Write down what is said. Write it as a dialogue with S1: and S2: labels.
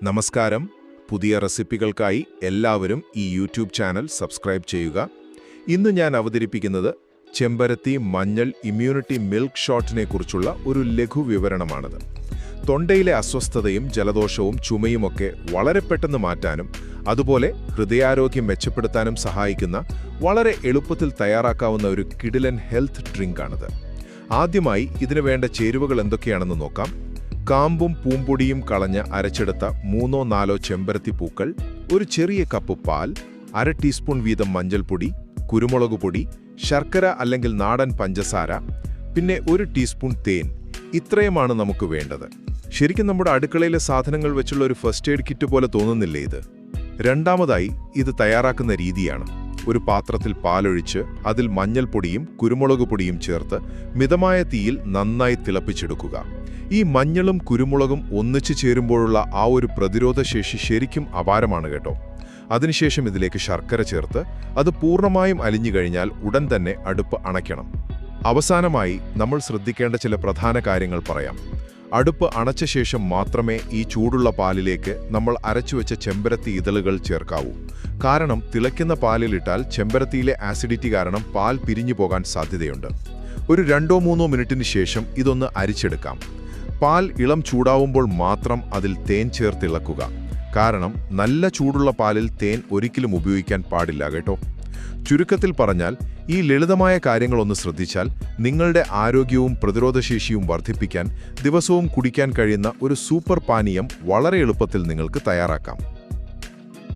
S1: നമസ്കാരം. പുതിയ റെസിപ്പികൾക്കായി എല്ലാവരും ഈ യൂട്യൂബ് ചാനൽ സബ്സ്ക്രൈബ് ചെയ്യുക. ഇന്ന് ഞാൻ അവതരിപ്പിക്കുന്നത് ചെമ്പരത്തി മഞ്ഞൾ ഇമ്മ്യൂണിറ്റി മിൽക്ക് ഷോട്ടിനെ കുറിച്ചുള്ള ഒരു ലഘു വിവരണമാണിത്. തൊണ്ടയിലെ അസ്വസ്ഥതയും ജലദോഷവും ചുമയുമൊക്കെ വളരെ പെട്ടെന്ന് മാറ്റാനും അതുപോലെ ഹൃദയാരോഗ്യം മെച്ചപ്പെടുത്താനും സഹായിക്കുന്ന വളരെ എളുപ്പത്തിൽ തയ്യാറാക്കാവുന്ന ഒരു കിടിലൻ ഹെൽത്ത് ഡ്രിങ്കാണിത്. ആദ്യമായി ഇതിനു വേണ്ട ചേരുവകൾ എന്തൊക്കെയാണെന്ന് നോക്കാം. കാമ്പും പൂമ്പൊടിയും കളഞ്ഞ് അരച്ചെടുത്ത 3-4 ചെമ്പരത്തി പൂക്കൾ, ഒരു ചെറിയ കപ്പ് പാൽ, 1/2 ടീസ്പൂൺ വീതം മഞ്ഞൾപ്പൊടി, കുരുമുളക് പൊടി, ശർക്കര അല്ലെങ്കിൽ നാടൻ പഞ്ചസാര, പിന്നെ 1 ടീസ്പൂൺ തേൻ. ഇത്രയുമാണ് നമുക്ക് വേണ്ടത്. ശരിക്കും നമ്മുടെ അടുക്കളയിലെ സാധനങ്ങൾ വെച്ചുള്ള ഒരു ഫസ്റ്റ് എയ്ഡ് കിറ്റ് പോലെ തോന്നുന്നില്ലേ ഇത്? രണ്ടാമതായി ഇത് തയ്യാറാക്കുന്ന രീതിയാണ്. ഒരു പാത്രത്തിൽ പാലൊഴിച്ച് അതിൽ മഞ്ഞൾപ്പൊടിയും കുരുമുളക് പൊടിയും ചേർത്ത് മിതമായ തീയിൽ നന്നായി തിളപ്പിച്ചെടുക്കുക. ഈ മഞ്ഞളും കുരുമുളകും ഒന്നിച്ചു ചേരുമ്പോഴുള്ള ആ ഒരു പ്രതിരോധശേഷി ശരിക്കും അപാരമാണ് കേട്ടോ. അതിനുശേഷം ഇതിലേക്ക് ശർക്കര ചേർത്ത് അത് പൂർണ്ണമായും അലിഞ്ഞു കഴിഞ്ഞാൽ ഉടൻ തന്നെ അടുപ്പ് അണയ്ക്കണം. അവസാനമായി നമ്മൾ ശ്രദ്ധിക്കേണ്ട ചില പ്രധാന കാര്യങ്ങൾ പറയാം. അടുപ്പ് അണച്ച ശേഷം മാത്രമേ ഈ ചൂടുള്ള പാലിലേക്ക് നമ്മൾ അരച്ചുവെച്ച ചെമ്പരത്തി ഇതളുകൾ ചേർക്കാവൂ. കാരണം തിളയ്ക്കുന്ന പാലിലിട്ടാൽ ചെമ്പരത്തിയിലെ ആസിഡിറ്റി കാരണം പാൽ പിരിഞ്ഞു പോകാൻ സാധ്യതയുണ്ട്. ഒരു 2-3 മിനിറ്റിന് ശേഷം ഇതൊന്ന് അരിച്ചെടുക്കാം. പാൽ ഇളം ചൂടാവുമ്പോൾ മാത്രം അതിൽ തേൻ ചേർത്തിളക്കുക. കാരണം നല്ല ചൂടുള്ള പാലിൽ തേൻ ഒരിക്കലും ഉപയോഗിക്കാൻ പാടില്ല കേട്ടോ. ചുരുക്കത്തിൽ പറഞ്ഞാൽ, ഈ ലളിതമായ കാര്യങ്ങളൊന്ന് ശ്രദ്ധിച്ചാൽ നിങ്ങളുടെ ആരോഗ്യവും പ്രതിരോധശേഷിയും വർദ്ധിപ്പിക്കാൻ ദിവസവും കുടിക്കാൻ കഴിയുന്ന ഒരു സൂപ്പർ പാനീയം വളരെ എളുപ്പത്തിൽ നിങ്ങൾക്ക് തയ്യാറാക്കാം.